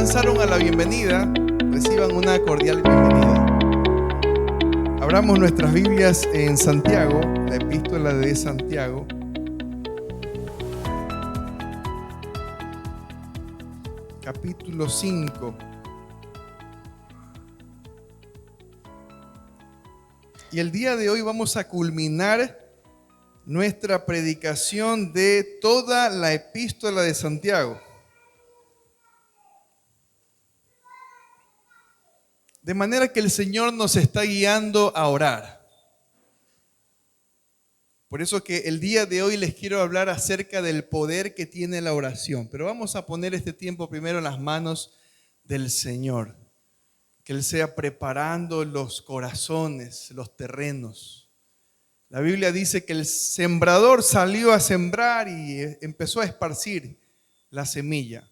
lanzaron a la bienvenida, reciban una cordial bienvenida. Abramos nuestras Biblias en Santiago, la epístola de Santiago. Capítulo 5. Y el día de hoy vamos a culminar nuestra predicación de toda la epístola de Santiago. De manera que el Señor nos está guiando a orar. Por eso que el día de hoy les quiero hablar acerca del poder que tiene la oración. Pero vamos a poner este tiempo primero en las manos del Señor. Que Él sea preparando los corazones, los terrenos. La Biblia dice que el sembrador salió a sembrar y empezó a esparcir la semilla.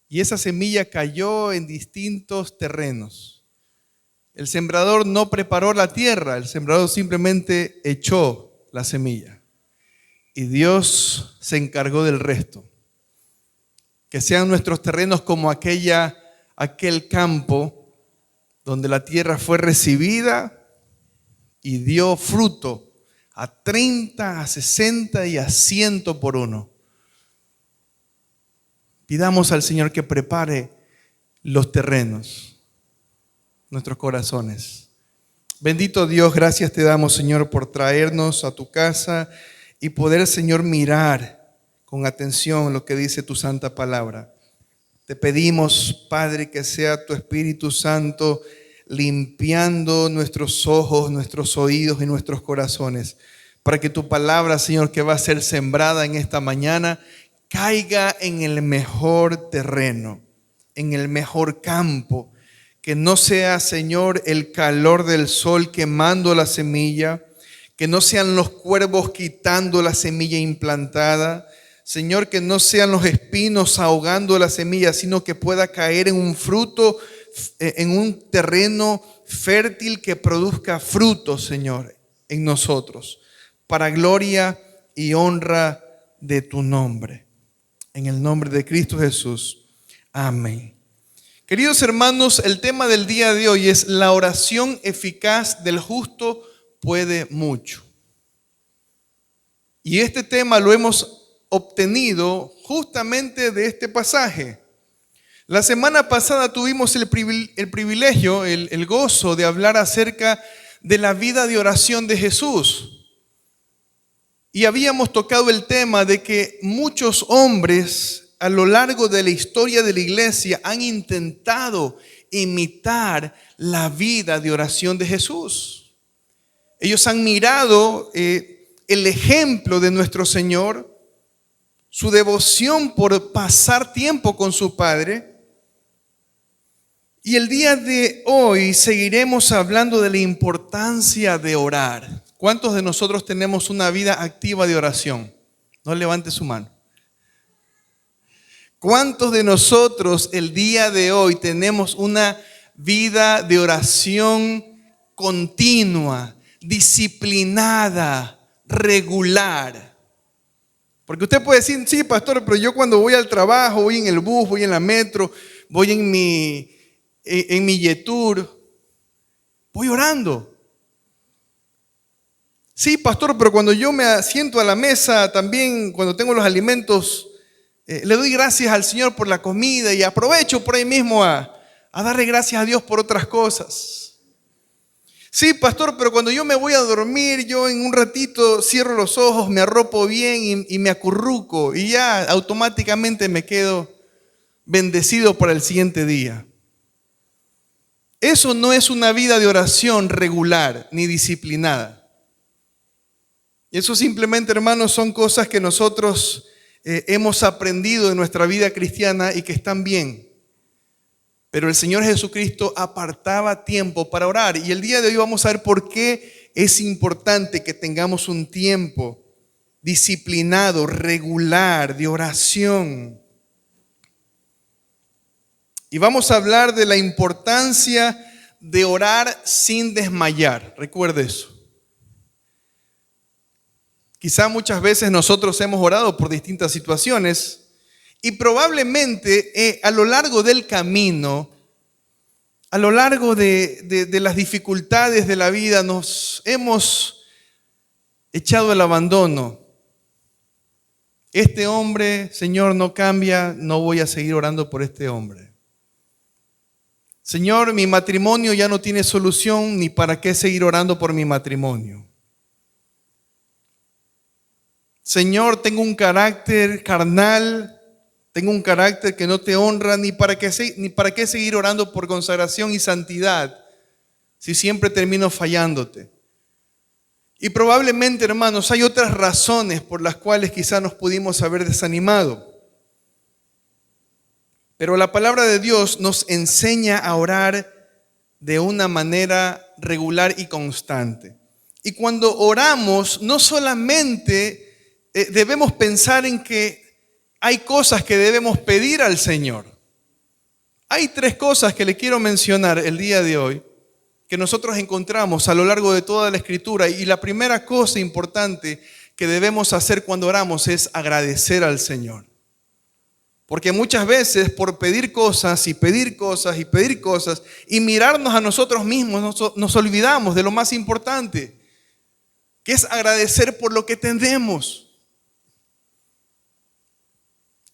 Y esa semilla cayó en distintos terrenos. El sembrador no preparó la tierra, el sembrador simplemente echó la semilla. Y Dios se encargó del resto. Que sean nuestros terrenos como aquel campo donde la tierra fue recibida y dio fruto a 30, a 60 y a 100 por uno. Pidamos al Señor que prepare los terrenos, nuestros corazones. Bendito Dios, gracias te damos, Señor, por traernos a tu casa y poder, Señor, mirar con atención lo que dice tu santa palabra. Te pedimos, Padre, que sea tu Espíritu Santo limpiando nuestros ojos, nuestros oídos y nuestros corazones, para que tu palabra, Señor, que va a ser sembrada en esta mañana, caiga en el mejor terreno, en el mejor campo. Que no sea, Señor, el calor del sol quemando la semilla, que no sean los cuervos quitando la semilla implantada, Señor, que no sean los espinos ahogando la semilla, sino que pueda caer en un fruto, en un terreno fértil que produzca fruto, Señor, en nosotros, para gloria y honra de tu nombre. En el nombre de Cristo Jesús. Amén. Queridos hermanos, el tema del día de hoy es la oración eficaz del justo puede mucho. Y este tema lo hemos obtenido justamente de este pasaje. La semana pasada tuvimos el privilegio, el gozo de hablar acerca de la vida de oración de Jesús. Y habíamos tocado el tema de que muchos hombres a lo largo de la historia de la iglesia han intentado imitar la vida de oración de Jesús. Ellos han mirado el ejemplo de nuestro Señor, su devoción por pasar tiempo con su Padre. Y el día de hoy seguiremos hablando de la importancia de orar. ¿Cuántos de nosotros tenemos una vida activa de oración? No levante su mano. ¿Cuántos de nosotros el día de hoy tenemos una vida de oración continua, disciplinada, regular? Porque usted puede decir, sí, pastor, pero yo cuando voy al trabajo, voy en el bus, voy en la metro, voy en mi Yetur, voy orando. Sí, pastor, pero cuando yo me siento a la mesa, también cuando tengo los alimentos, le doy gracias al Señor por la comida y aprovecho por ahí mismo a darle gracias a Dios por otras cosas. Sí, pastor, pero cuando yo me voy a dormir, yo en un ratito cierro los ojos, me arropo bien y me acurruco y ya automáticamente me quedo bendecido para el siguiente día. Eso no es una vida de oración regular ni disciplinada. Eso simplemente, hermanos, son cosas que nosotros hemos aprendido en nuestra vida cristiana y que están bien. Pero el Señor Jesucristo apartaba tiempo para orar. Y el día de hoy vamos a ver por qué es importante que tengamos un tiempo disciplinado, regular, de oración. Y vamos a hablar de la importancia de orar sin desmayar. Recuerde eso. Quizá muchas veces nosotros hemos orado por distintas situaciones Y probablemente a lo largo del camino, a lo largo de las dificultades de la vida, nos hemos echado al abandono. Este hombre, Señor, no cambia, no voy a seguir orando por este hombre. Señor, mi matrimonio ya no tiene solución, ni para qué seguir orando por mi matrimonio. Señor, tengo un carácter carnal, tengo un carácter que no te honra, ni para qué seguir orando por consagración y santidad, si siempre termino fallándote. Y probablemente, hermanos, hay otras razones por las cuales quizás nos pudimos haber desanimado. Pero la palabra de Dios nos enseña a orar de una manera regular y constante. Y cuando oramos, no solamente debemos pensar en que hay cosas que debemos pedir al Señor. Hay 3 cosas que le quiero mencionar el día de hoy que nosotros encontramos a lo largo de toda la Escritura. Y la primera cosa importante que debemos hacer cuando oramos es agradecer al Señor. Porque muchas veces por pedir cosas y pedir cosas y pedir cosas y mirarnos a nosotros mismos nos olvidamos de lo más importante, que es agradecer por lo que tenemos.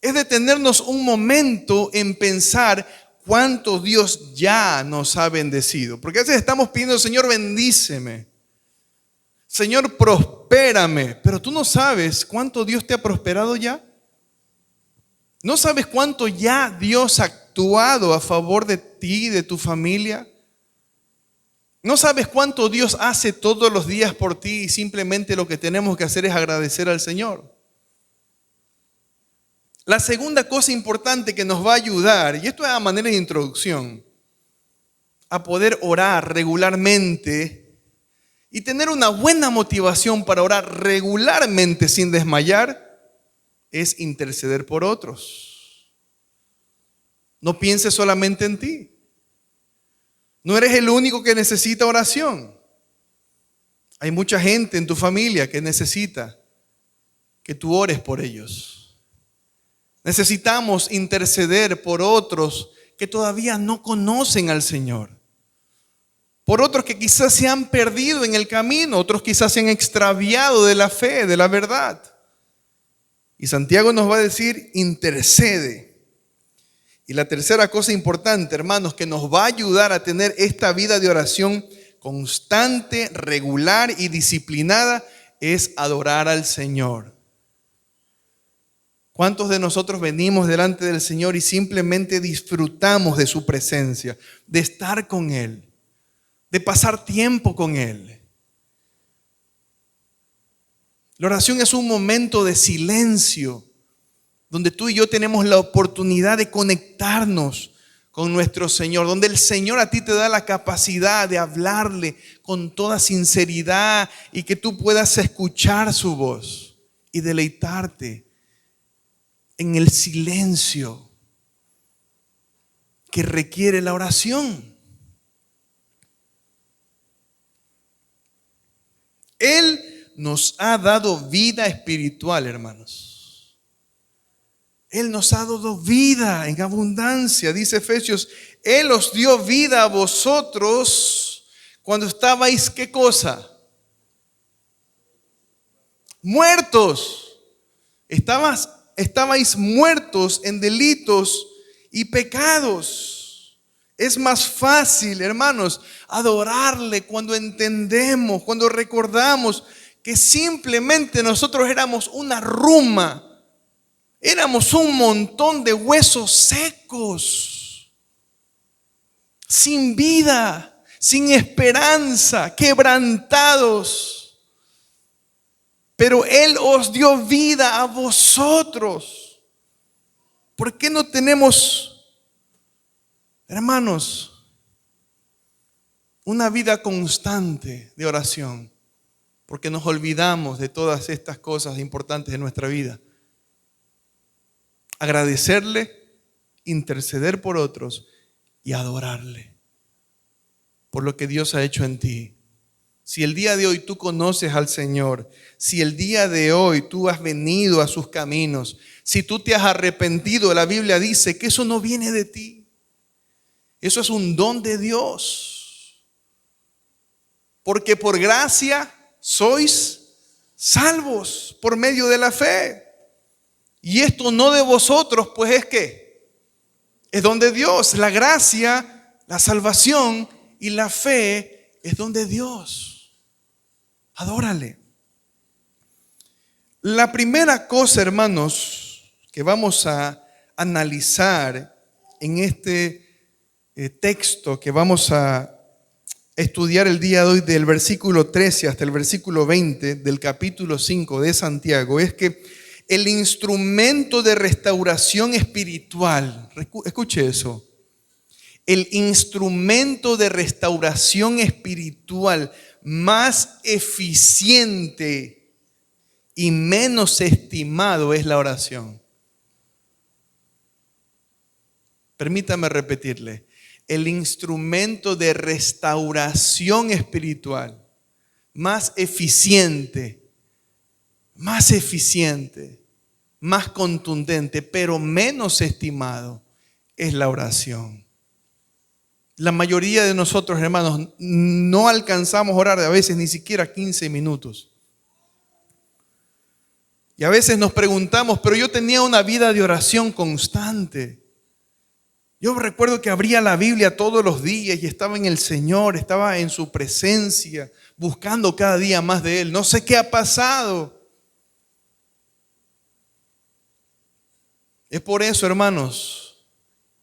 Es detenernos un momento en pensar cuánto Dios ya nos ha bendecido. Porque a veces estamos pidiendo, Señor, bendíceme. Señor, prospérame. Pero tú no sabes cuánto Dios te ha prosperado ya. ¿No sabes cuánto ya Dios ha actuado a favor de ti y de tu familia? ¿No sabes cuánto Dios hace todos los días por ti y simplemente lo que tenemos que hacer es agradecer al Señor? La segunda cosa importante que nos va a ayudar, y esto es a manera de introducción, a poder orar regularmente y tener una buena motivación para orar regularmente sin desmayar, es interceder por otros. No pienses solamente en ti. No eres el único que necesita oración. Hay mucha gente en tu familia que necesita que tú ores por ellos. Necesitamos interceder por otros que todavía no conocen al Señor. Por otros que quizás se han perdido en el camino, otros quizás se han extraviado de la fe, de la verdad. Y Santiago nos va a decir, intercede. Y la tercera cosa importante, hermanos, que nos va a ayudar a tener esta vida de oración constante, regular y disciplinada, es adorar al Señor. ¿Cuántos de nosotros venimos delante del Señor y simplemente disfrutamos de su presencia, de estar con Él, de pasar tiempo con Él? La oración es un momento de silencio, donde tú y yo tenemos la oportunidad de conectarnos con nuestro Señor, donde el Señor a ti te da la capacidad de hablarle con toda sinceridad y que tú puedas escuchar su voz y deleitarte en el silencio que requiere la oración. Él nos ha dado vida espiritual, hermanos. Él nos ha dado vida en abundancia. Dice Efesios, Él os dio vida a vosotros cuando estabais, ¿qué cosa? Muertos. Estabais muertos en delitos y pecados. Es más fácil, hermanos, adorarle cuando entendemos, cuando recordamos que simplemente nosotros éramos una ruma, éramos un montón de huesos secos, sin vida, sin esperanza, quebrantados. Pero Él os dio vida a vosotros. ¿Por qué no tenemos, hermanos, una vida constante de oración? Porque nos olvidamos de todas estas cosas importantes de nuestra vida. Agradecerle, interceder por otros y adorarle por lo que Dios ha hecho en ti. Si el día de hoy tú conoces al Señor, si el día de hoy tú has venido a sus caminos, si tú te has arrepentido, la Biblia dice que eso no viene de ti. Eso es un don de Dios. Porque por gracia sois salvos por medio de la fe. Y esto no de vosotros, pues es que es don de Dios. La gracia, la salvación y la fe es don de Dios. Adórale. La primera cosa, hermanos, que vamos a analizar en este texto que vamos a estudiar el día de hoy, del versículo 13 hasta el versículo 20 del capítulo 5 de Santiago, es que el instrumento de restauración espiritual, escuche eso, el instrumento de restauración espiritual más eficiente y menos estimado es la oración. Permítame repetirle, el instrumento de restauración espiritual más eficiente, más contundente, pero menos estimado es la oración. La mayoría de nosotros, hermanos, no alcanzamos a orar a veces ni siquiera 15 minutos. Y a veces nos preguntamos, pero yo tenía una vida de oración constante. Yo recuerdo que abría la Biblia todos los días y estaba en el Señor, estaba en su presencia, buscando cada día más de Él. No sé qué ha pasado. Es por eso, hermanos,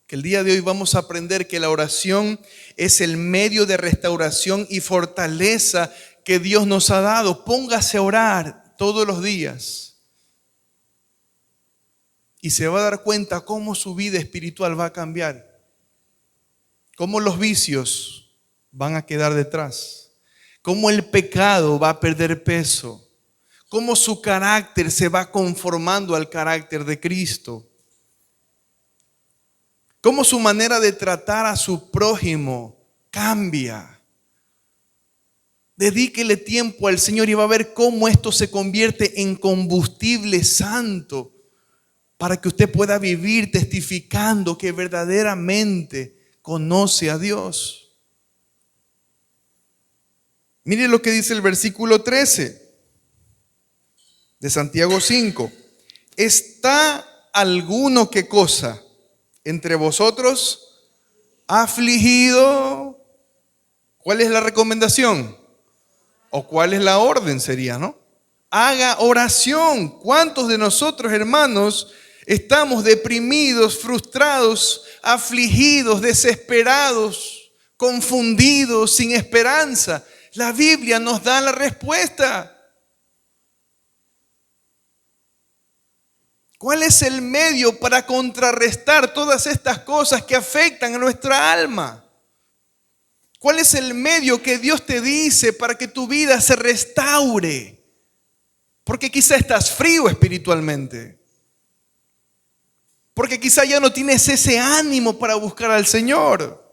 que el día de hoy vamos a aprender que la oración es el medio de restauración y fortaleza que Dios nos ha dado. Póngase a orar todos los días y se va a dar cuenta cómo su vida espiritual va a cambiar, cómo los vicios van a quedar detrás, cómo el pecado va a perder peso, cómo su carácter se va conformando al carácter de Cristo. Cómo su manera de tratar a su prójimo cambia. Dedíquele tiempo al Señor y va a ver cómo esto se convierte en combustible santo para que usted pueda vivir testificando que verdaderamente conoce a Dios. Mire lo que dice el versículo 13 de Santiago 5. ¿Está alguno qué cosa entre vosotros afligido? ¿Cuál es la recomendación? ¿O cuál es la orden sería, no? Haga oración. ¿Cuántos de nosotros, hermanos, estamos deprimidos, frustrados, afligidos, desesperados, confundidos, sin esperanza? La Biblia nos da la respuesta. ¿Cuál es el medio para contrarrestar todas estas cosas que afectan a nuestra alma? ¿Cuál es el medio que Dios te dice para que tu vida se restaure? Porque quizá estás frío espiritualmente. Porque quizá ya no tienes ese ánimo para buscar al Señor.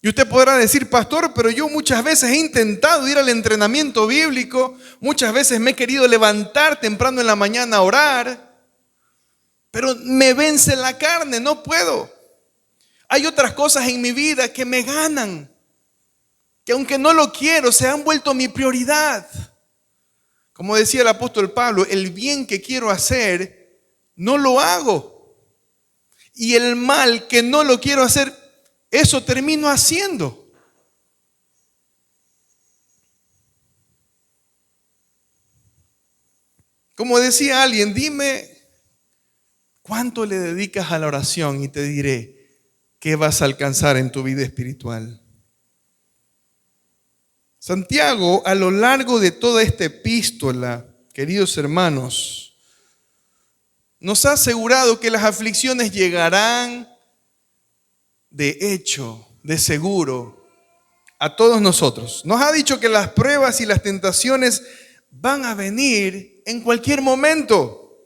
Y usted podrá decir, pastor, pero yo muchas veces he intentado ir al entrenamiento bíblico, muchas veces me he querido levantar temprano en la mañana a orar, pero me vence la carne, no puedo. Hay otras cosas en mi vida que me ganan, que aunque no lo quiero, se han vuelto mi prioridad. Como decía el apóstol Pablo, el bien que quiero hacer, no lo hago. Y el mal que no lo quiero hacer, eso termino haciendo. Como decía alguien, dime cuánto le dedicas a la oración y te diré qué vas a alcanzar en tu vida espiritual. Santiago, a lo largo de toda esta epístola, queridos hermanos, nos ha asegurado que las aflicciones llegarán de hecho, de seguro, a todos nosotros. Nos ha dicho que las pruebas y las tentaciones van a venir en cualquier momento.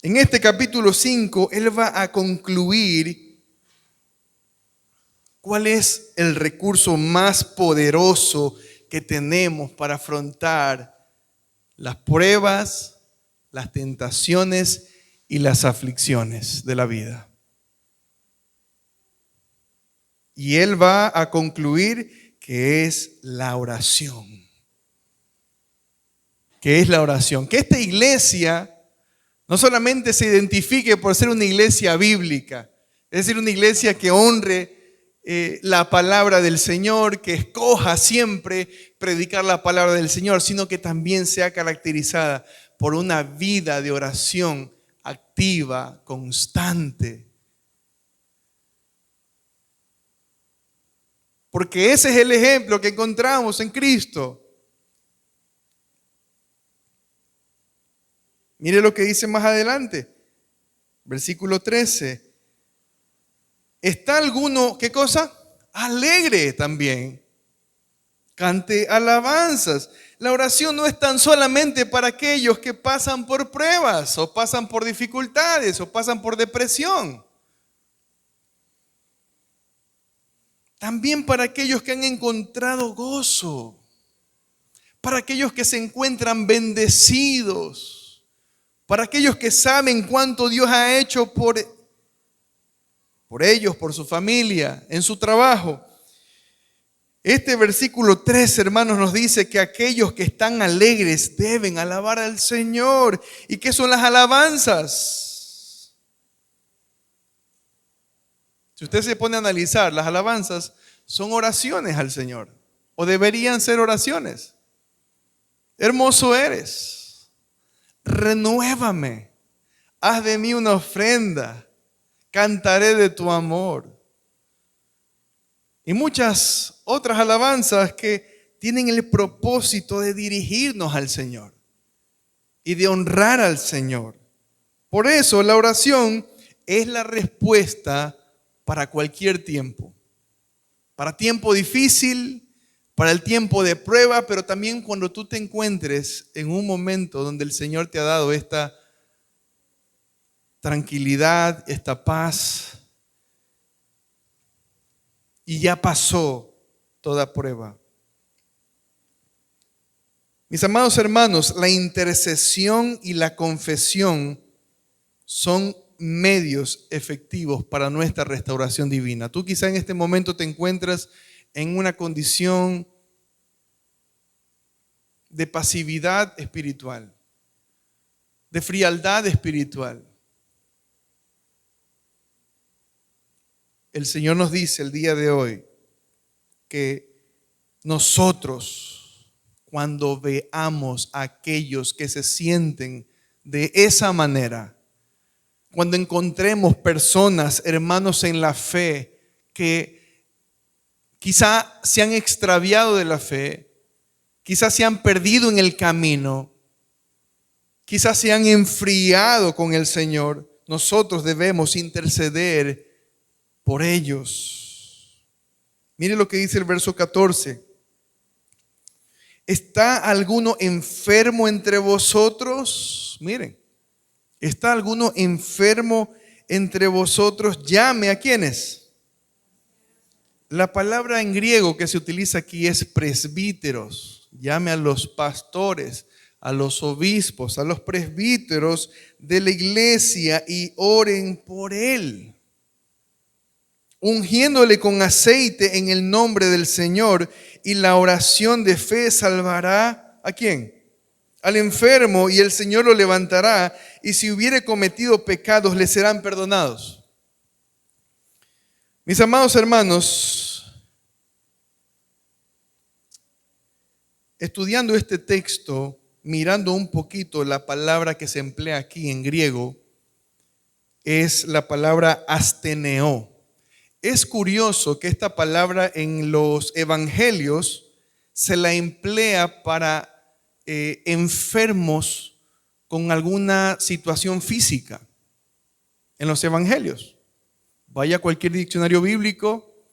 En este capítulo 5, él va a concluir ¿Cuál es el recurso más poderoso que tenemos para afrontar las pruebas, las tentaciones y las aflicciones de la vida? Y él va a concluir que es la oración. Que es la oración. Que esta iglesia no solamente se identifique por ser una iglesia bíblica, es decir, una iglesia que honre la palabra del Señor, que escoja siempre predicar la palabra del Señor, sino que también sea caracterizada por una vida de oración activa, constante. Porque ese es el ejemplo que encontramos en Cristo. Mire lo que dice más adelante, versículo 13. ¿Está alguno, qué cosa? Alegre también. Cante alabanzas. La oración no es tan solamente para aquellos que pasan por pruebas, o pasan por dificultades, o pasan por depresión. También para aquellos que han encontrado gozo, para aquellos que se encuentran bendecidos, para aquellos que saben cuánto Dios ha hecho por ellos, por su familia, en su trabajo. Este versículo 3, hermanos, nos dice que aquellos que están alegres deben alabar al Señor. ¿Y qué son las alabanzas? Si usted se pone a analizar, las alabanzas son oraciones al Señor, o deberían ser oraciones. Hermoso eres, renuévame, haz de mí una ofrenda, cantaré de tu amor. Y muchas otras alabanzas que tienen el propósito de dirigirnos al Señor y de honrar al Señor. Por eso la oración es la respuesta para cualquier tiempo. Para tiempo difícil, para el tiempo de prueba, pero también cuando tú te encuentres en un momento donde el Señor te ha dado esta tranquilidad, esta paz, y ya pasó toda prueba. Mis amados hermanos, la intercesión y la confesión son medios efectivos para nuestra restauración divina. Tú quizá en este momento te encuentras en una condición de pasividad espiritual, de frialdad espiritual. El Señor nos dice el día de hoy que nosotros, cuando veamos a aquellos que se sienten de esa manera, cuando encontremos personas, hermanos en la fe, que quizá se han extraviado de la fe, quizá se han perdido en el camino, quizá se han enfriado con el Señor, nosotros debemos interceder por ellos. Mire lo que dice el verso 14. ¿Está alguno enfermo entre vosotros? Miren, ¿está alguno enfermo entre vosotros? Llame a ¿quiénes? La palabra en griego que se utiliza aquí es presbíteros. Llame a los pastores, a los obispos, a los presbíteros de la iglesia y oren por él, ungiéndole con aceite en el nombre del Señor, y la oración de fe salvará ¿a quién? Al enfermo, y el Señor lo levantará, y si hubiere cometido pecados le serán perdonados. Mis amados hermanos, estudiando este texto, mirando un poquito la palabra que se emplea aquí en griego, es la palabra asteneo. Es curioso que esta palabra en los evangelios se la emplea para enfermos con alguna situación física. En los evangelios. Vaya a cualquier diccionario bíblico.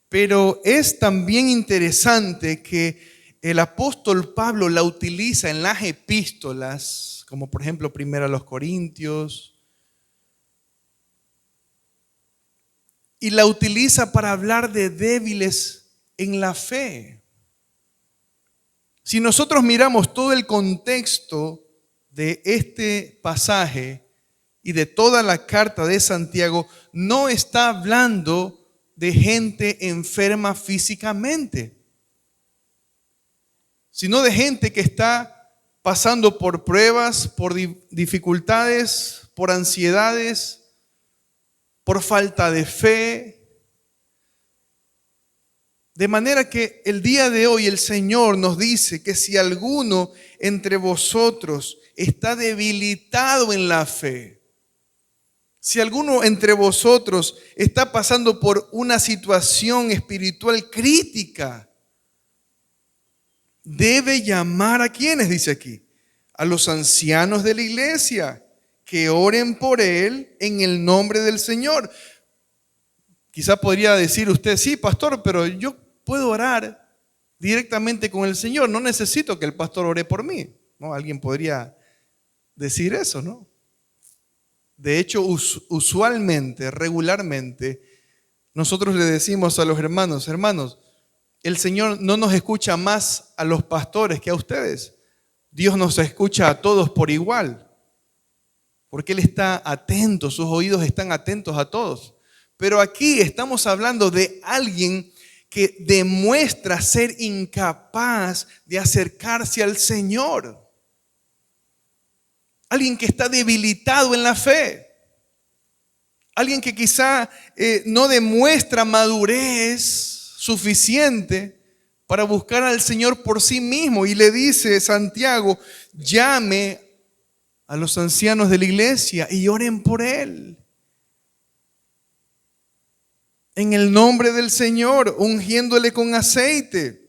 Pero es también interesante que el apóstol Pablo la utiliza en las epístolas, como por ejemplo 1 Corintios, y la utiliza para hablar de débiles en la fe. Si nosotros miramos todo el contexto de este pasaje y de toda la carta de Santiago, no está hablando de gente enferma físicamente, sino de gente que está pasando por pruebas, por dificultades, por ansiedades, por falta de fe. De manera que el día de hoy el Señor nos dice que si alguno entre vosotros está debilitado en la fe, si alguno entre vosotros está pasando por una situación espiritual crítica, debe llamar ¿a quiénes? Dice aquí, a los ancianos de la iglesia, que oren por él en el nombre del Señor. Quizá podría decir usted, sí, pastor, pero yo puedo orar directamente con el Señor, no necesito que el pastor ore por mí. ¿No? Alguien podría decir eso, ¿no? De hecho, usualmente, regularmente, nosotros le decimos a los hermanos, el Señor no nos escucha más a los pastores que a ustedes. Dios nos escucha a todos por igual, porque Él está atento, sus oídos están atentos a todos. Pero aquí estamos hablando de alguien que demuestra ser incapaz de acercarse al Señor. Alguien que está debilitado en la fe. Alguien que quizá no demuestra madurez suficiente para buscar al Señor por sí mismo. Y le dice Santiago, llame a los ancianos de la iglesia y oren por él. En el nombre del Señor, ungiéndole con aceite.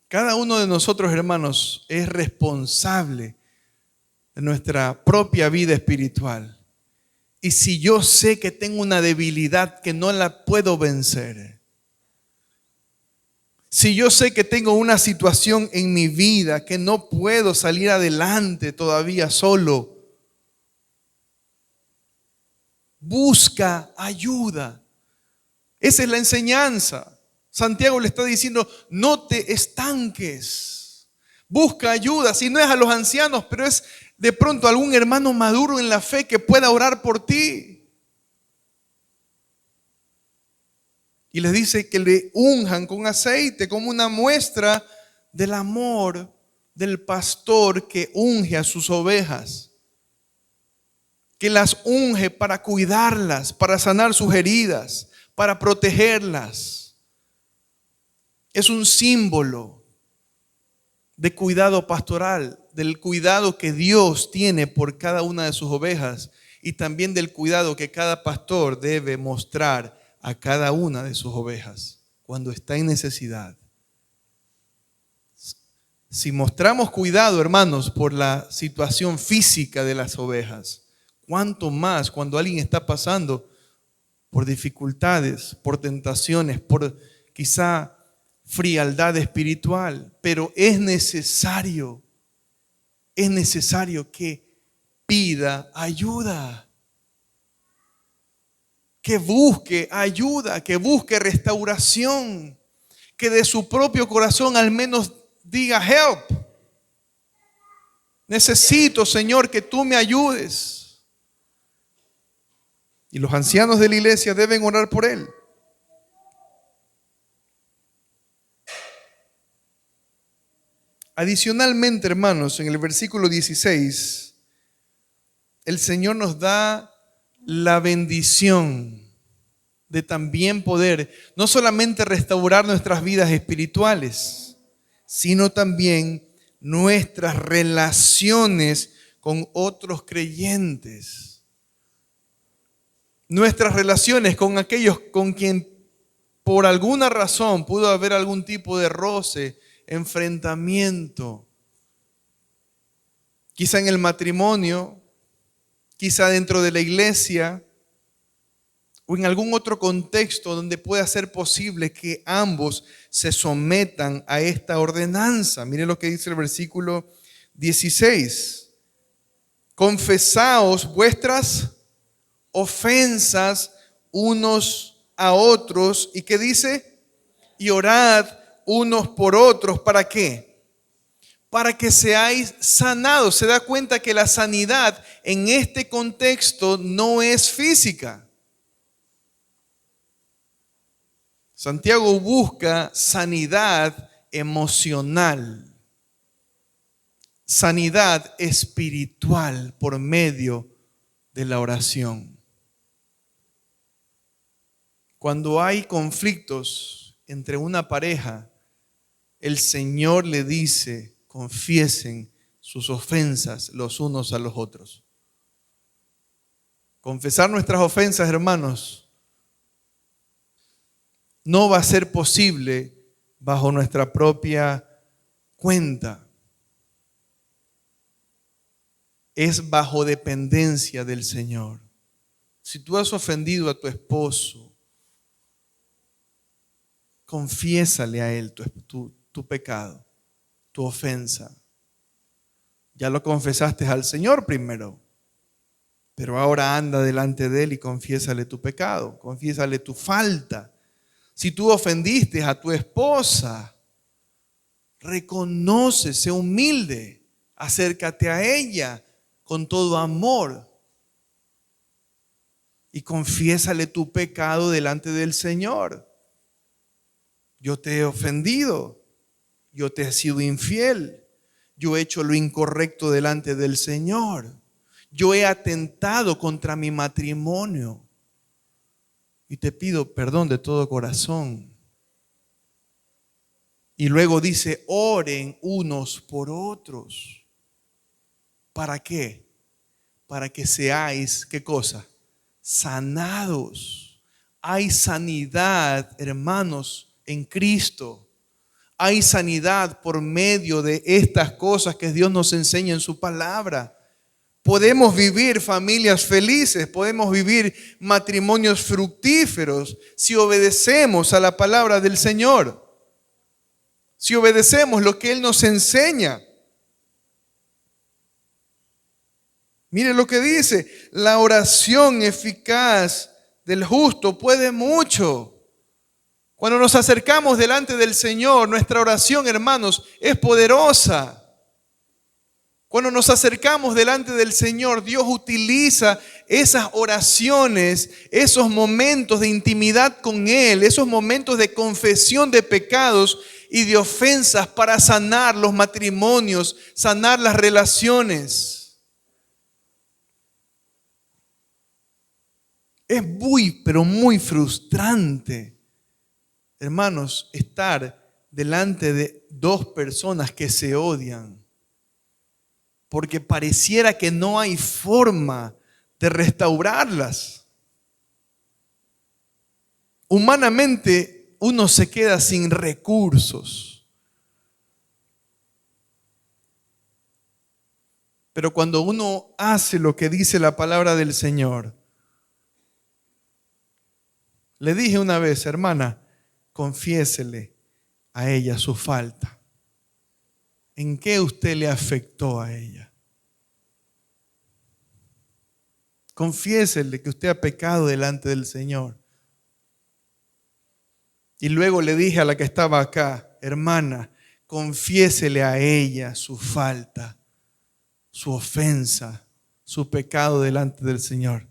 Cada uno de nosotros, hermanos, es responsable de nuestra propia vida espiritual. Y si yo sé que tengo una debilidad que no la puedo vencer, si yo sé que tengo una situación en mi vida que no puedo salir adelante todavía solo, busca ayuda. Esa es la enseñanza. Santiago le está diciendo, no te estanques. Busca ayuda. Si no es a los ancianos, pero es de pronto algún hermano maduro en la fe que pueda orar por ti. Y les dice que le unjan con aceite como una muestra del amor del pastor que unge a sus ovejas. Que las unge para cuidarlas, para sanar sus heridas, para protegerlas. Es un símbolo de cuidado pastoral, del cuidado que Dios tiene por cada una de sus ovejas y también del cuidado que cada pastor debe mostrar a cada una de sus ovejas cuando está en necesidad. Si mostramos cuidado, hermanos, por la situación física de las ovejas, cuánto más cuando alguien está pasando por dificultades, por tentaciones, por quizá frialdad espiritual. Pero es necesario que pida ayuda, que busque ayuda, que busque restauración, que de su propio corazón al menos diga help. Necesito, Señor, que tú me ayudes. Y los ancianos de la iglesia deben orar por él. Adicionalmente, hermanos, en el versículo 16, el Señor nos da la bendición de también poder no solamente restaurar nuestras vidas espirituales, sino también nuestras relaciones con otros creyentes. Nuestras relaciones con aquellos con quien por alguna razón pudo haber algún tipo de roce, enfrentamiento. Quizá en el matrimonio, quizá dentro de la iglesia o en algún otro contexto donde pueda ser posible que ambos se sometan a esta ordenanza. Mire lo que dice el versículo 16. confesaos vuestras ofensas unos a otros. ¿Y qué dice? Y orad unos por otros. ¿Para qué? Para que seáis sanados. Se da cuenta que la sanidad en este contexto no es física. Santiago busca sanidad emocional, sanidad espiritual por medio de la oración. Cuando hay conflictos entre una pareja, el Señor le dice: confiesen sus ofensas los unos a los otros. Confesar nuestras ofensas, hermanos, no va a ser posible bajo nuestra propia cuenta. Es bajo dependencia del Señor. Si tú has ofendido a tu esposo, confiésale a él tu pecado, tu ofensa. Ya lo confesaste al Señor primero, pero ahora anda delante de él y confiésale tu pecado, confiésale tu falta. Si tú ofendiste a tu esposa, reconoce, sé humilde, acércate a ella con todo amor y confiésale tu pecado delante del Señor. Yo te he ofendido, yo te he sido infiel, yo he hecho lo incorrecto delante del Señor, yo he atentado contra mi matrimonio. Y te pido perdón de todo corazón. Y luego dice: oren unos por otros. ¿Para qué? Para que seáis, ¿qué cosa? Sanados. Hay sanidad, hermanos, en Cristo. Hay sanidad por medio de estas cosas que Dios nos enseña en su palabra. Podemos vivir familias felices, podemos vivir matrimonios fructíferos si obedecemos a la palabra del Señor, si obedecemos lo que Él nos enseña. Mire lo que dice: la oración eficaz del justo puede mucho. Cuando nos acercamos delante del Señor, nuestra oración, hermanos, es poderosa. Cuando nos acercamos delante del Señor, Dios utiliza esas oraciones, esos momentos de intimidad con Él, esos momentos de confesión de pecados y de ofensas para sanar los matrimonios, sanar las relaciones. Es muy, pero muy frustrante, hermanos, estar delante de dos personas que se odian, porque pareciera que no hay forma de restaurarlas. Humanamente uno se queda sin recursos. Pero cuando uno hace lo que dice la palabra del Señor, le dije una vez: hermana, confiésele a ella su falta. ¿En qué usted le afectó a ella? Confiésele que usted ha pecado delante del Señor. Y luego le dije a la que estaba acá: hermana, confiésele a ella su falta, su ofensa, su pecado delante del Señor.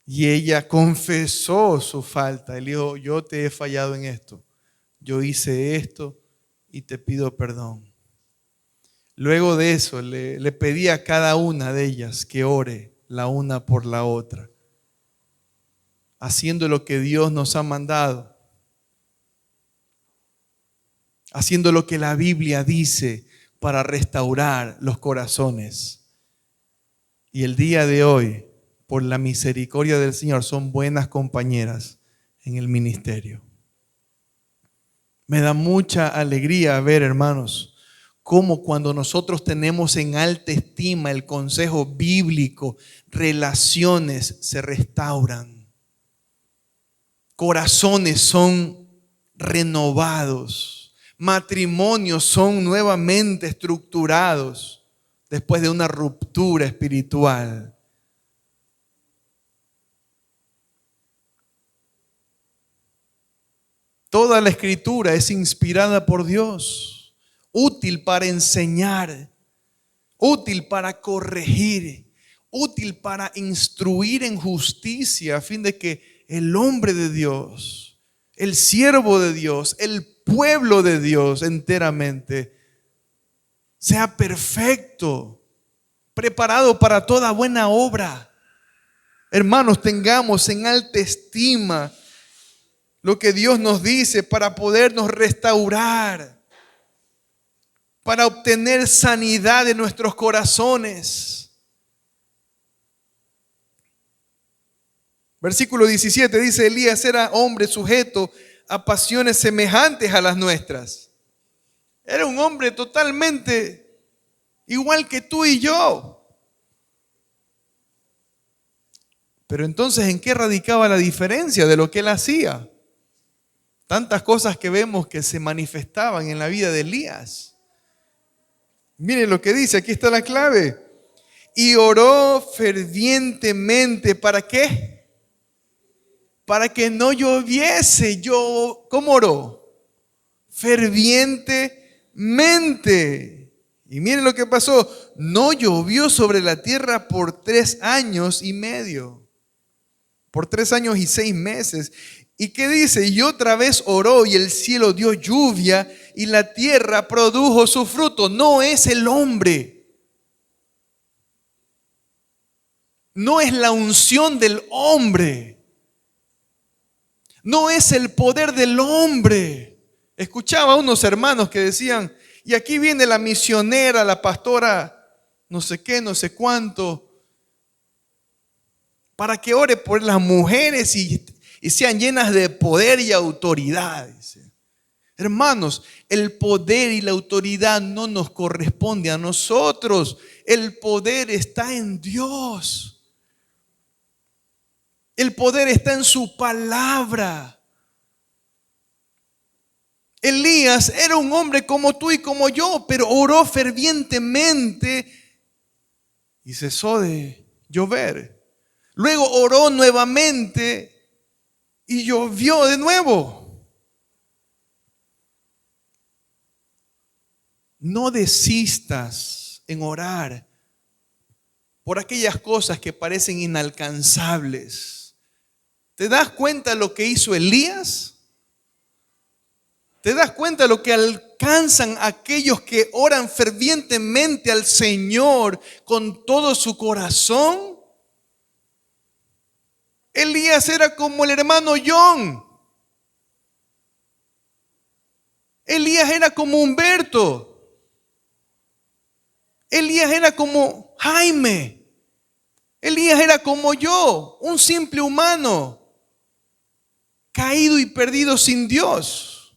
Y ella confesó su falta. Él dijo: yo te he fallado en esto, yo hice esto y te pido perdón. Luego de eso le pedí a cada una de ellas que ore la una por la otra, haciendo lo que Dios nos ha mandado, haciendo lo que la Biblia dice para restaurar los corazones. Y el día de hoy, por la misericordia del Señor, son buenas compañeras en el ministerio. Me da mucha alegría ver, hermanos, cómo cuando nosotros tenemos en alta estima el consejo bíblico, relaciones se restauran, corazones son renovados, matrimonios son nuevamente estructurados después de una ruptura espiritual. Toda la Escritura es inspirada por Dios, útil para enseñar, útil para corregir, útil para instruir en justicia, a fin de que el hombre de Dios, el siervo de Dios, el pueblo de Dios enteramente sea perfecto, preparado para toda buena obra. Hermanos, tengamos en alta estima lo que Dios nos dice para podernos restaurar, para obtener sanidad en nuestros corazones. Versículo 17 dice: Elías era hombre sujeto a pasiones semejantes a las nuestras. Era un hombre totalmente igual que tú y yo. Pero entonces, ¿en qué radicaba la diferencia de lo que él hacía? Tantas cosas que vemos que se manifestaban en la vida de Elías. Miren lo que dice, aquí está la clave. Y oró fervientemente, ¿para qué? Para que no lloviese. ¿Cómo oró? Fervientemente. Y miren lo que pasó. No llovió sobre la tierra por 3 años y medio. Por 3 años y 6 meses. ¿Y qué dice? Y otra vez oró y el cielo dio lluvia y la tierra produjo su fruto. No es el hombre. No es la unción del hombre. No es el poder del hombre. Escuchaba a unos hermanos que decían, y aquí viene la misionera, la pastora, no sé qué, no sé cuánto, para que ore por las mujeres y sean llenas de poder y autoridad. Hermanos, el poder y la autoridad no nos corresponde a nosotros. El poder está en Dios. El poder está en su palabra. Elías era un hombre como tú y como yo, pero oró fervientemente y cesó de llover. Luego oró nuevamente y llovió de nuevo. No desistas en orar por aquellas cosas que parecen inalcanzables. ¿Te das cuenta lo que hizo Elías? ¿Te das cuenta lo que alcanzan aquellos que oran fervientemente al Señor con todo su corazón? Elías era como el hermano John. Elías era como Humberto. Elías era como Jaime. Elías era como yo, un simple humano, caído y perdido sin Dios.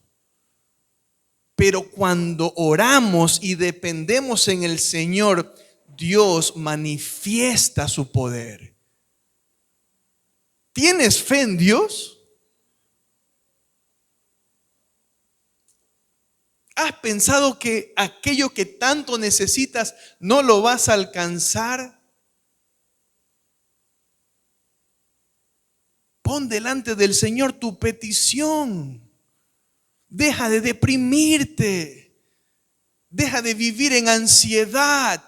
Pero cuando oramos y dependemos en el Señor, Dios manifiesta su poder. ¿Tienes fe en Dios? ¿Has pensado que aquello que tanto necesitas no lo vas a alcanzar? Pon delante del Señor tu petición. Deja de deprimirte. Deja de vivir en ansiedad.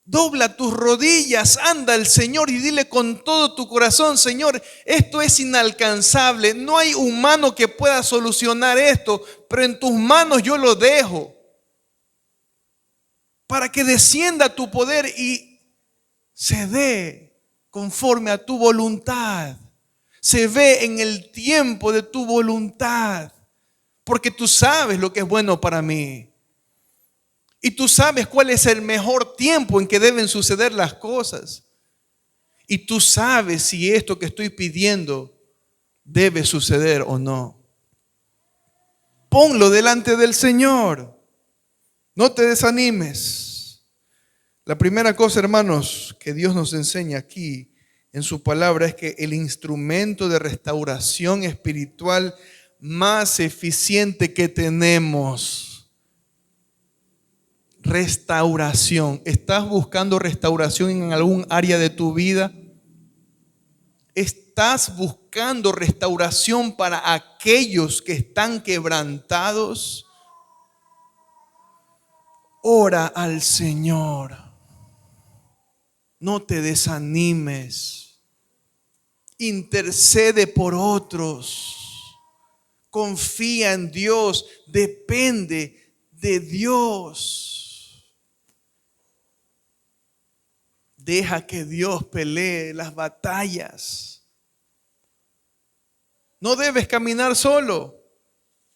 Dobla tus rodillas, anda al Señor y dile con todo tu corazón: Señor, esto es inalcanzable. No hay humano que pueda solucionar esto, pero en tus manos yo lo dejo. Para que descienda tu poder y se dé conforme a tu voluntad. Se ve en el tiempo de tu voluntad. Porque tú sabes lo que es bueno para mí. Y tú sabes cuál es el mejor tiempo en que deben suceder las cosas. Y tú sabes si esto que estoy pidiendo debe suceder o no. Ponlo delante del Señor. No te desanimes. La primera cosa, hermanos, que Dios nos enseña aquí en su palabra es que el instrumento de restauración espiritual más eficiente que tenemos restauración. ¿Estás buscando restauración en algún área de tu vida? ¿Estás buscando restauración para aquellos que están quebrantados? Ora al Señor. No te desanimes. Intercede por otros. Confía en Dios. Depende de Dios. Deja que Dios pelee las batallas. No debes caminar solo.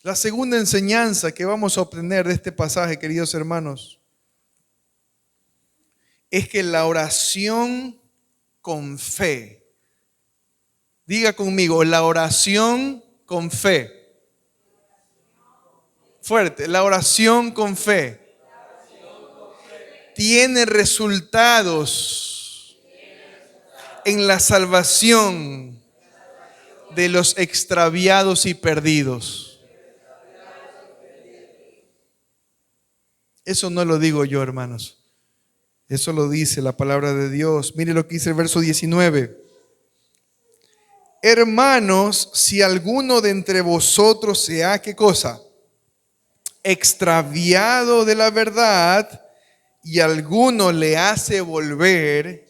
La segunda enseñanza que vamos a obtener de este pasaje, queridos hermanos, es que la oración con fe. Diga conmigo, la oración con fe. Fuerte, la oración con fe tiene resultados en la salvación de los extraviados y perdidos. Eso no lo digo yo, hermanos. Eso lo dice la palabra de Dios. Mire lo que dice el verso 19. Hermanos, si alguno de entre vosotros se ha, ¿qué cosa? Extraviado de la verdad y alguno le hace volver,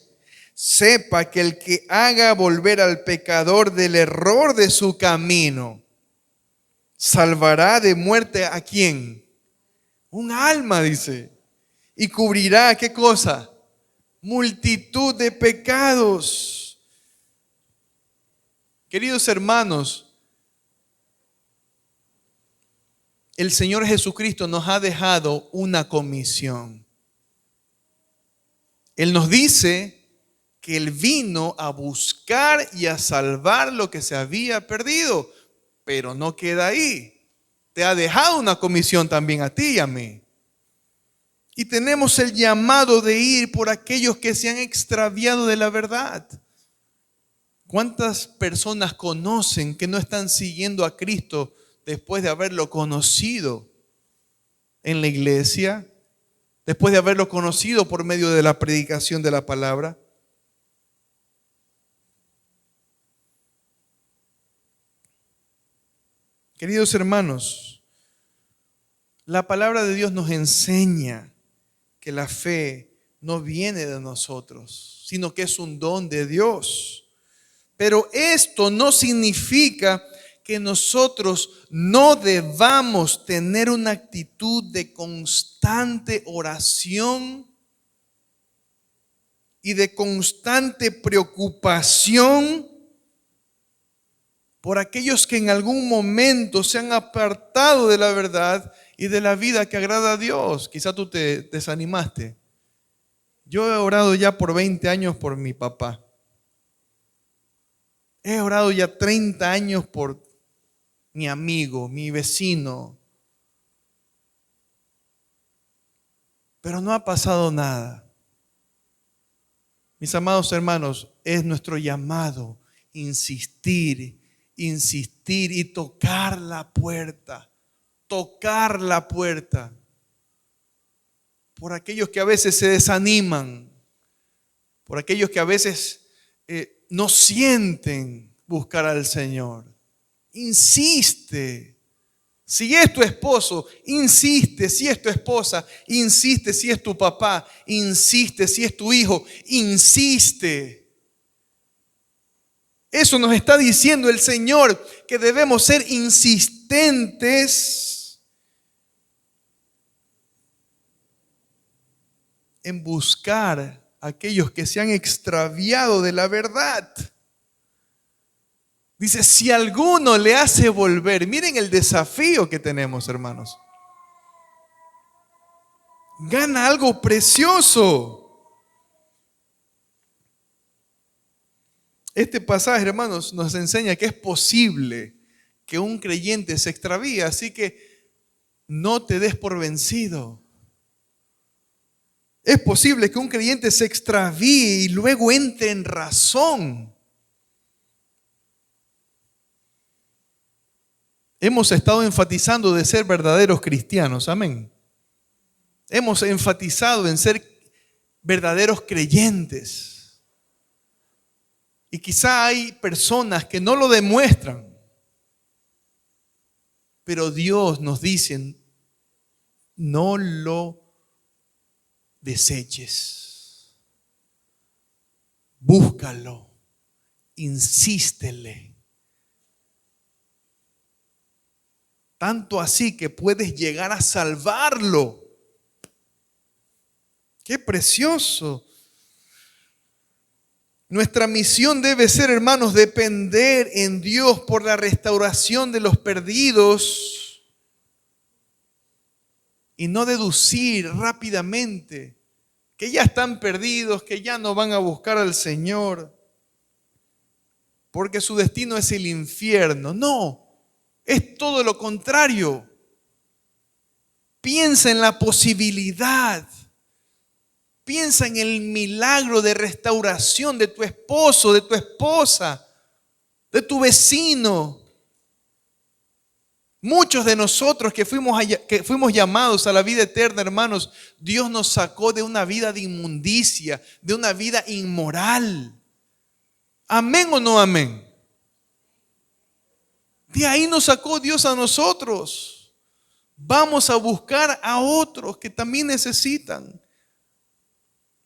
sepa que el que haga volver al pecador del error de su camino, salvará de muerte ¿a quién? Un alma, dice. Y cubrirá, ¿qué cosa? Multitud de pecados. Queridos hermanos, el Señor Jesucristo nos ha dejado una comisión. Él nos dice que Él vino a buscar y a salvar lo que se había perdido, pero no queda ahí. Te ha dejado una comisión también a ti y a mí. Y tenemos el llamado de ir por aquellos que se han extraviado de la verdad. ¿Cuántas personas conocen que no están siguiendo a Cristo después de haberlo conocido en la iglesia? Después de haberlo conocido por medio de la predicación de la palabra. Queridos hermanos, la palabra de Dios nos enseña que la fe no viene de nosotros, sino que es un don de Dios. Pero esto no significa que nosotros no debamos tener una actitud de constante oración y de constante preocupación por aquellos que en algún momento se han apartado de la verdad y de la vida que agrada a Dios. Quizá tú te desanimaste. Yo he orado ya por 20 años por mi papá. He orado ya 30 años por mi amigo, mi vecino. Pero no ha pasado nada. Mis amados hermanos, es nuestro llamado insistir y tocar la puerta. Tocar la puerta. Por aquellos que a veces se desaniman. Por aquellos que a veces no sienten buscar al Señor. Insiste. Si es tu esposo, insiste. Si es tu esposa, insiste. Si es tu papá, insiste. Si es tu hijo, insiste. Eso nos está diciendo el Señor, que debemos ser insistentes en buscar a aquellos que se han extraviado de la verdad. Dice, si alguno le hace volver, miren el desafío que tenemos, hermanos. Gana algo precioso. Este pasaje, hermanos, nos enseña que es posible que un creyente se extravíe, así que no te des por vencido. Es posible que un creyente se extravíe y luego entre en razón. Hemos estado enfatizando de ser verdaderos cristianos, amén. Hemos enfatizado en ser verdaderos creyentes. Y quizá hay personas que no lo demuestran. Pero Dios nos dice, no lo deseches. Búscalo. Insístele. Tanto así que puedes llegar a salvarlo. ¡Qué precioso! Nuestra misión debe ser, hermanos, depender en Dios por la restauración de los perdidos y no deducir rápidamente que ya están perdidos, que ya no van a buscar al Señor, porque su destino es el infierno. No, es todo lo contrario. Piensa en la posibilidad. Piensa en el milagro de restauración de tu esposo, de tu esposa, de tu vecino. Muchos de nosotros que fuimos llamados a la vida eterna, hermanos, Dios nos sacó de una vida de inmundicia, de una vida inmoral. ¿Amén o no amén? De ahí nos sacó Dios a nosotros. Vamos a buscar a otros que también necesitan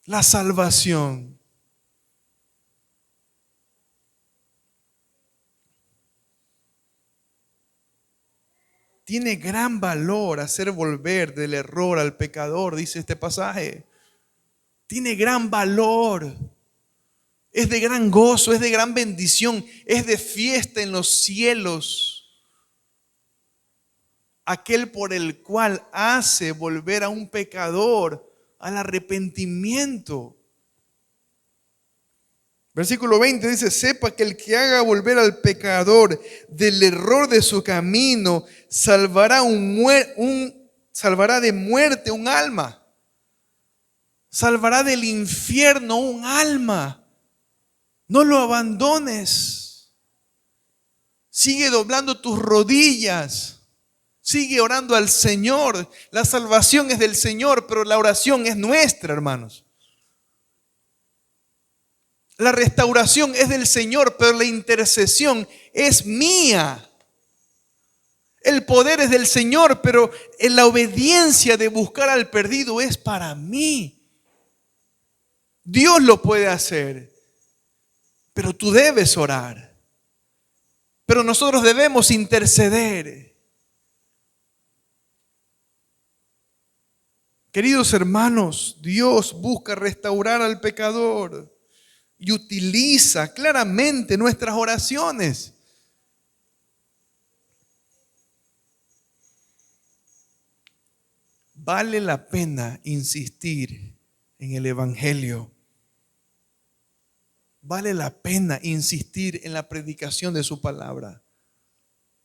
la salvación. Tiene gran valor hacer volver del error al pecador, dice este pasaje. Tiene gran valor. Es de gran gozo, es de gran bendición, es de fiesta en los cielos. Aquel por el cual hace volver a un pecador al arrepentimiento. Versículo 20 dice, sepa que el que haga volver al pecador del error de su camino, salvará de muerte un alma. Salvará del infierno un alma. No lo abandones. Sigue doblando tus rodillas. Sigue orando al Señor. La salvación es del Señor, pero la oración es nuestra, hermanos. La restauración es del Señor, pero la intercesión es mía. El poder es del Señor, pero en la obediencia de buscar al perdido es para mí. Dios lo puede hacer, pero tú debes orar. Pero nosotros debemos interceder. Queridos hermanos, Dios busca restaurar al pecador y utiliza claramente nuestras oraciones. Vale la pena insistir en el Evangelio. Vale la pena insistir en la predicación de su palabra.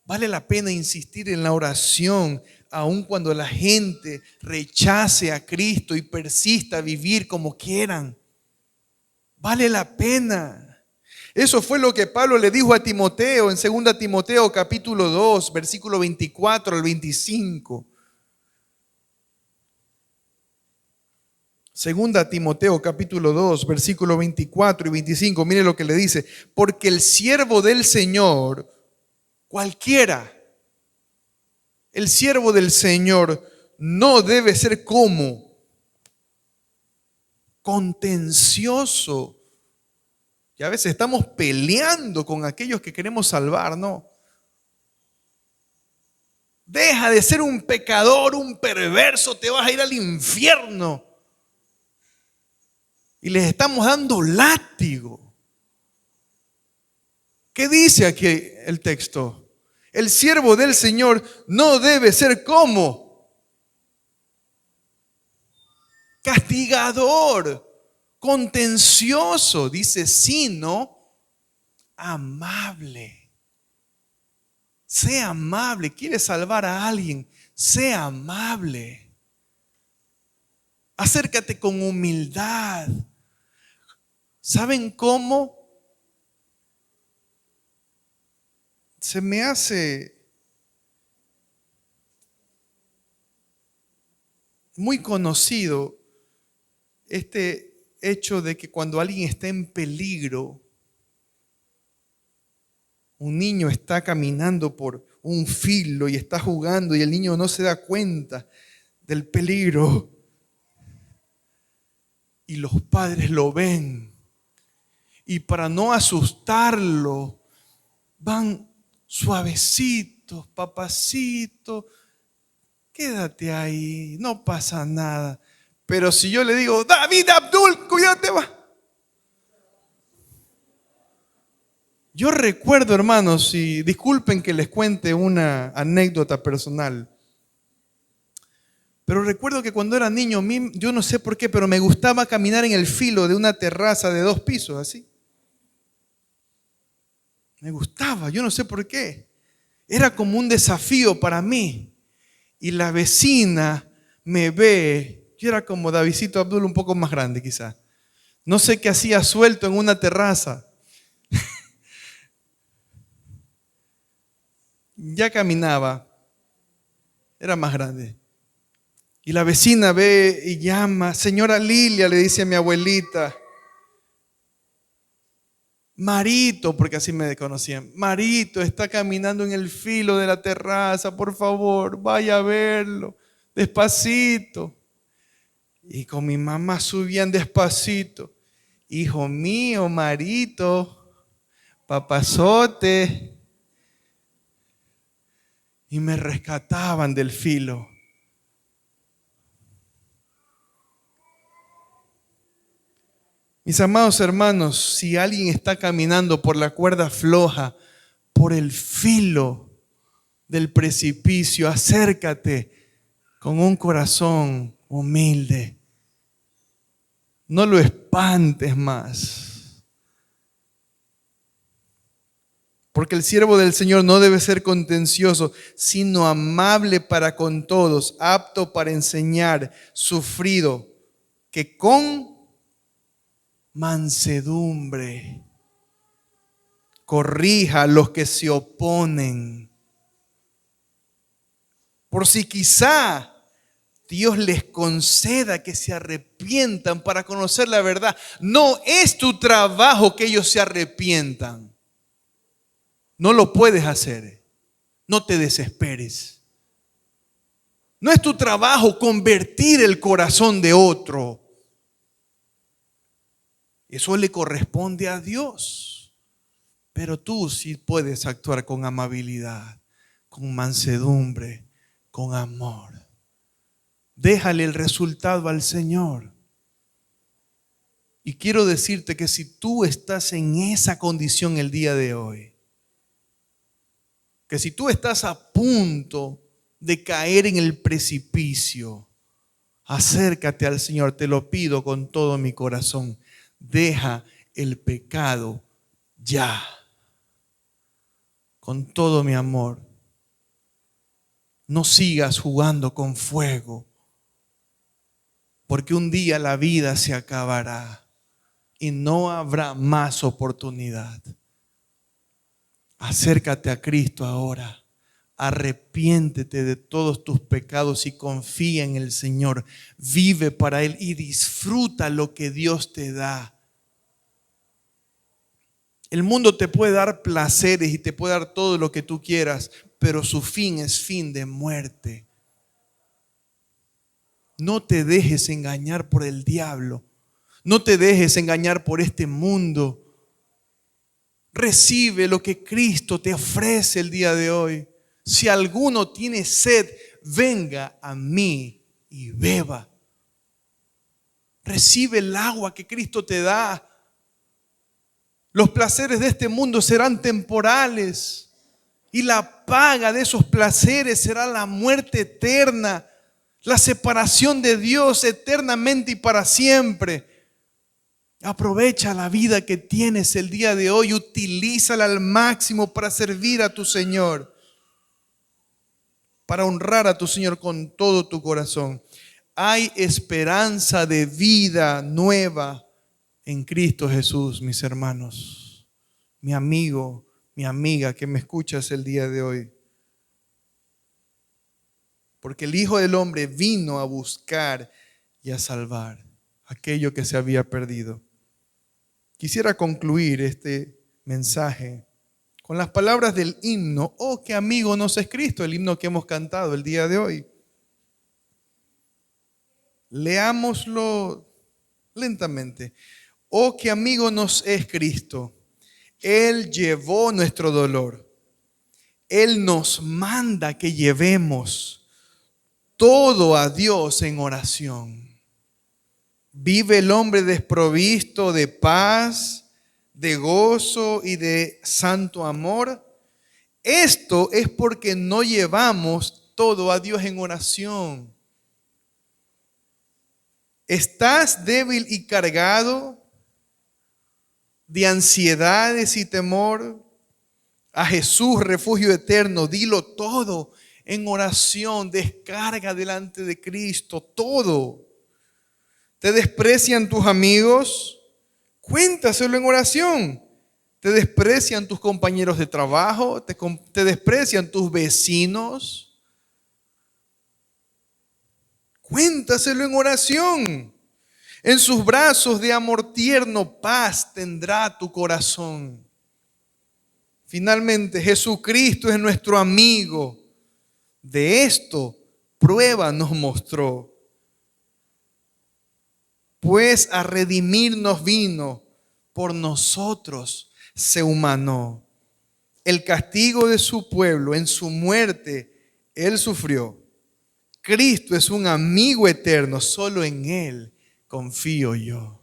Vale la pena insistir en la oración, aun cuando la gente rechace a Cristo y persista a vivir como quieran. Vale la pena. Eso fue lo que Pablo le dijo a Timoteo en 2 Timoteo capítulo 2, versículo 24 al 25. 2 Timoteo capítulo 2, versículo 24 y 25. Mire lo que le dice. Porque el siervo del Señor, cualquiera, el siervo del Señor no debe ser como contencioso. Y a veces estamos peleando con aquellos que queremos salvar, ¿no? Deja de ser un pecador, un perverso, te vas a ir al infierno. Y les estamos dando látigo. ¿Qué dice aquí el texto? El siervo del Señor no debe ser como castigador, contencioso, dice, sino amable. Sea amable. ¿Quieres salvar a alguien? Sea amable. Acércate con humildad. ¿Saben cómo? Se me hace muy conocido este hecho de que cuando alguien está en peligro, un niño está caminando por un filo y está jugando y el niño no se da cuenta del peligro y los padres lo ven y para no asustarlo van suavecitos, papacito, quédate ahí, no pasa nada. Pero si yo le digo, David Abdul, cuídate, va. Yo recuerdo, hermanos, y disculpen que les cuente una anécdota personal, pero recuerdo que cuando era niño, yo no sé por qué, pero me gustaba caminar en el filo de una terraza de 2 pisos, así. Me gustaba, yo no sé por qué. Era como un desafío para mí. Y la vecina me ve, yo era como Davidcito Abdul, un poco más grande quizás. No sé qué hacía suelto en una terraza. Ya caminaba, era más grande. Y la vecina ve y llama, señora Lilia, le dice a mi abuelita, Marito, porque así me conocían, Marito está caminando en el filo de la terraza, por favor, vaya a verlo, despacito. Y con mi mamá subían despacito, hijo mío, Marito, papazote. Y me rescataban del filo. Mis amados hermanos, si alguien está caminando por la cuerda floja, por el filo del precipicio, acércate con un corazón humilde. No lo espantes más. Porque el siervo del Señor no debe ser contencioso, sino amable para con todos, apto para enseñar, sufrido, que con mansedumbre corrija a los que se oponen. Por si quizá Dios les conceda que se arrepientan para conocer la verdad. No es tu trabajo que ellos se arrepientan. No lo puedes hacer. No te desesperes. No es tu trabajo convertir el corazón de otro. Eso le corresponde a Dios. Pero tú sí puedes actuar con amabilidad, con mansedumbre, con amor. Déjale el resultado al Señor. Y quiero decirte que si tú estás en esa condición el día de hoy, que si tú estás a punto de caer en el precipicio, acércate al Señor, te lo pido con todo mi corazón. Deja el pecado ya, con todo mi amor. No sigas jugando con fuego, porque un día la vida se acabará y no habrá más oportunidad. Acércate a Cristo ahora. Arrepiéntete de todos tus pecados y confía en el Señor. Vive para Él y disfruta lo que Dios te da. El mundo te puede dar placeres y te puede dar todo lo que tú quieras, pero su fin es fin de muerte. No te dejes engañar por el diablo. No te dejes engañar por este mundo. Recibe lo que Cristo te ofrece el día de hoy. Si alguno tiene sed, venga a mí y beba. Recibe el agua que Cristo te da. Los placeres de este mundo serán temporales y la paga de esos placeres será la muerte eterna, la separación de Dios eternamente y para siempre. Aprovecha la vida que tienes el día de hoy, utilízala al máximo para servir a tu Señor, para honrar a tu Señor con todo tu corazón. Hay esperanza de vida nueva en Cristo Jesús, mis hermanos, mi amigo, mi amiga que me escuchas el día de hoy. porque el Hijo del Hombre vino a buscar y a salvar aquello que se había perdido. Quisiera concluir este mensaje con las palabras del himno, oh, qué amigo nos es Cristo, el himno que hemos cantado el día de hoy. Leámoslo lentamente. Oh, qué amigo nos es Cristo. Él llevó nuestro dolor. Él nos manda que llevemos todo a Dios en oración. Vive el hombre desprovisto de paz, de gozo y de santo amor. Esto es porque no llevamos todo a Dios en oración. ¿Estás débil y cargado de ansiedades y temor? A Jesús, refugio eterno, dilo todo en oración, descarga delante de Cristo todo. ¿Te desprecian tus amigos? Cuéntaselo en oración. ¿Te desprecian tus compañeros de trabajo? ¿Te desprecian tus vecinos? Cuéntaselo en oración. En sus brazos de amor tierno paz tendrá tu corazón. Finalmente, Jesucristo es nuestro amigo. De esto prueba nos mostró. Pues a redimirnos vino, por nosotros se humanó. El castigo de su pueblo, en su muerte, Él sufrió. Cristo es un amigo eterno, solo en Él confío yo.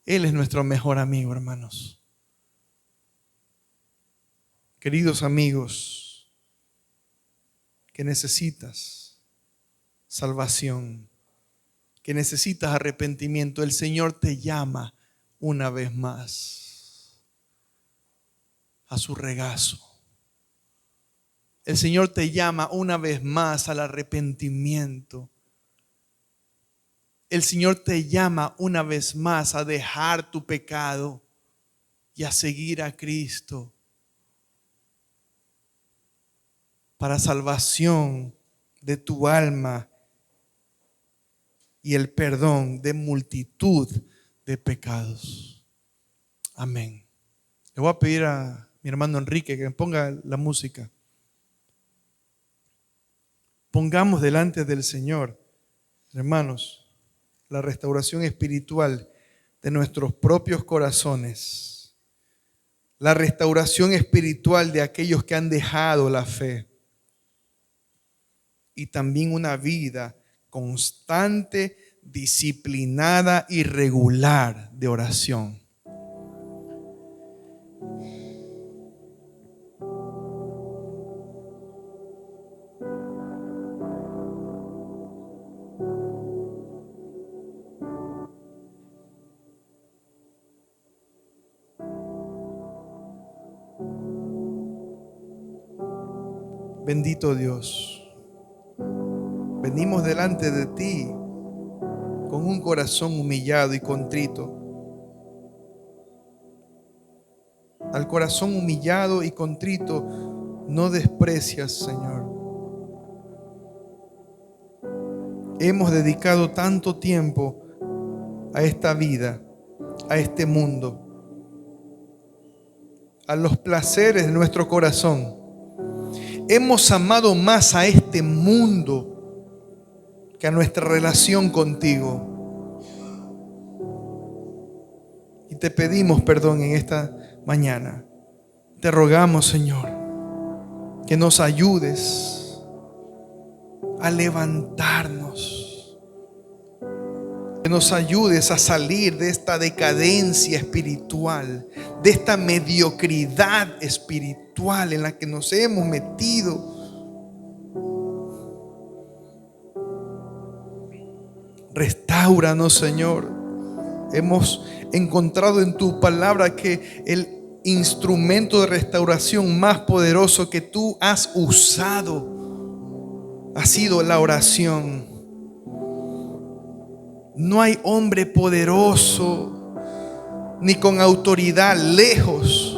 Él es nuestro mejor amigo, hermanos. Queridos amigos, que necesitas salvación, que necesitas arrepentimiento, el Señor te llama una vez más a su regazo. El Señor te llama una vez más al arrepentimiento. El Señor te llama una vez más a dejar tu pecado y a seguir a Cristo para salvación de tu alma y el perdón de multitud de pecados. Amén. Le voy a pedir a mi hermano Enrique que me ponga la música. Pongamos delante del Señor, hermanos, la restauración espiritual de nuestros propios corazones, la restauración espiritual de aquellos que han dejado la fe y también una vida constante, disciplinada y regular de oración. Bendito Dios, venimos delante de ti con un corazón humillado y contrito. Al corazón humillado y contrito no desprecias, Señor. Hemos dedicado tanto tiempo a esta vida, a este mundo, a los placeres de nuestro corazón. Hemos amado más a este mundo que a nuestra relación contigo. Y te pedimos perdón en esta mañana. Te rogamos, Señor, que nos ayudes a levantarnos, que nos ayudes a salir de esta decadencia espiritual, de esta mediocridad espiritual en la que nos hemos metido. Restáuranos, Señor. Hemos encontrado en tu palabra que el instrumento de restauración más poderoso que tú has usado ha sido la oración. No hay hombre poderoso ni con autoridad lejos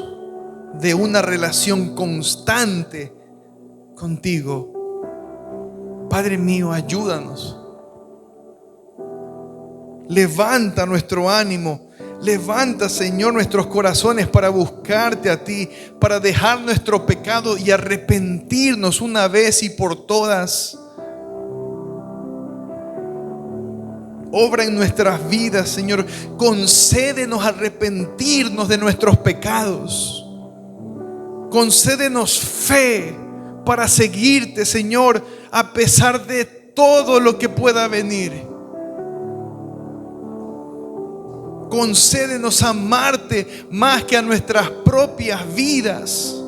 de una relación constante contigo. Padre mío, ayúdanos. Levanta nuestro ánimo. Levanta, Señor, nuestros corazones para buscarte a ti, para dejar nuestro pecado y arrepentirnos una vez y por todas. Obra en nuestras vidas, Señor. Concédenos arrepentirnos de nuestros pecados. Concédenos fe para seguirte, Señor, a pesar de todo lo que pueda venir. Concédenos amarte más que a nuestras propias vidas.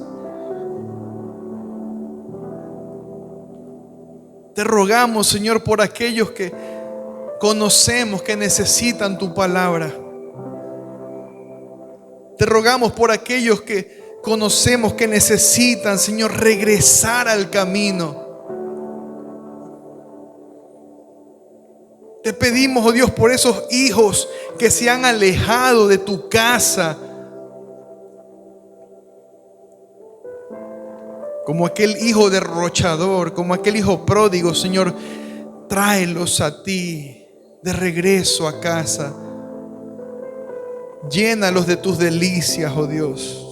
Te rogamos, Señor, por aquellos que conocemos que necesitan tu palabra. Te rogamos por aquellos que conocemos que necesitan, Señor, regresar al camino. Te pedimos, oh Dios, por esos hijos que se han alejado de tu casa. Como aquel hijo derrochador, como aquel hijo pródigo, Señor, tráelos a ti de regreso a casa. Llénalos de tus delicias, oh Dios.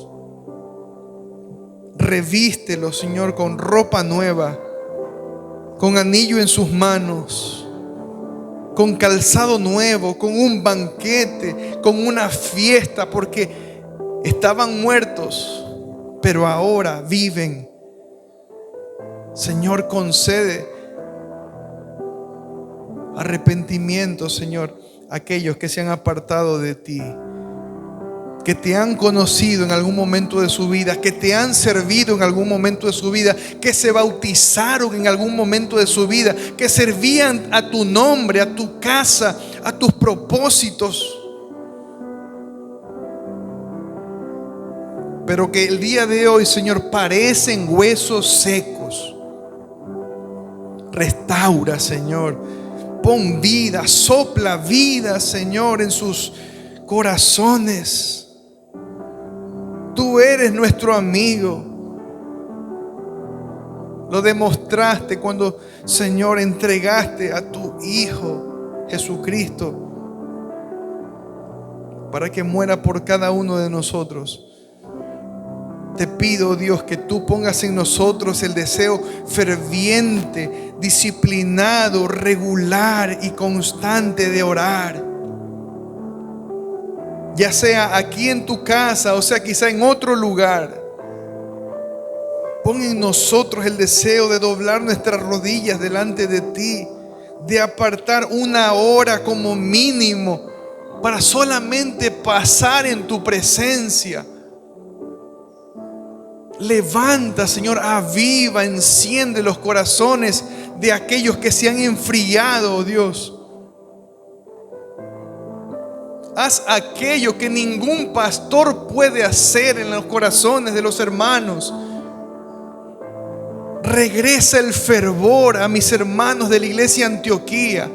Revístelos, Señor, con ropa nueva, con anillo en sus manos, con calzado nuevo, con un banquete, con una fiesta, porque estaban muertos, pero ahora viven. Señor, concede arrepentimiento, Señor, a aquellos que se han apartado de ti, que te han conocido en algún momento de su vida, que te han servido en algún momento de su vida, que se bautizaron en algún momento de su vida, que servían a tu nombre, a tu casa, a tus propósitos, pero que el día de hoy, Señor, parecen huesos secos. Restaura, Señor. Pon vida, sopla vida, Señor, en sus corazones. Tú eres nuestro amigo. Lo demostraste cuando, Señor, entregaste a tu Hijo Jesucristo para que muera por cada uno de nosotros. Te pido, Dios, que tú pongas en nosotros el deseo ferviente, disciplinado, regular y constante de orar. Ya sea aquí en tu casa, o sea quizá en otro lugar. Pon en nosotros el deseo de doblar nuestras rodillas delante de ti, de apartar una hora como mínimo para solamente pasar en tu presencia. Levanta, Señor, aviva, enciende los corazones de aquellos que se han enfriado, oh Dios. Haz aquello que ningún pastor puede hacer en los corazones de los hermanos. Regresa el fervor a mis hermanos de la iglesia Antioquía.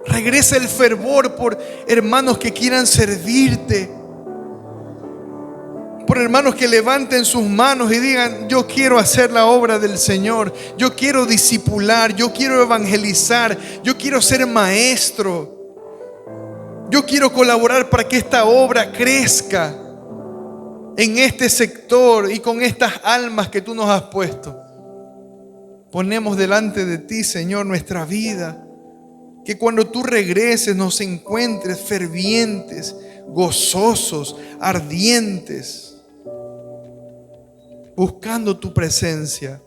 Regresa el fervor por hermanos que quieran servirte, por hermanos que levanten sus manos y digan: yo quiero hacer la obra del Señor, yo quiero discipular, yo quiero evangelizar, yo quiero ser maestro, yo quiero colaborar para que esta obra crezca en este sector y con estas almas que tú nos has puesto. Ponemos delante de ti, Señor, nuestra vida, que cuando tú regreses nos encuentres fervientes, gozosos, ardientes, buscando tu presencia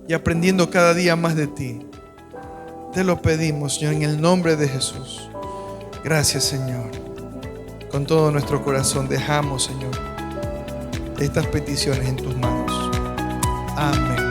y aprendiendo cada día más de ti. Te lo pedimos, Señor, en el nombre de Jesús. Gracias, Señor. Con todo nuestro corazón dejamos, Señor, estas peticiones en tus manos. Amén.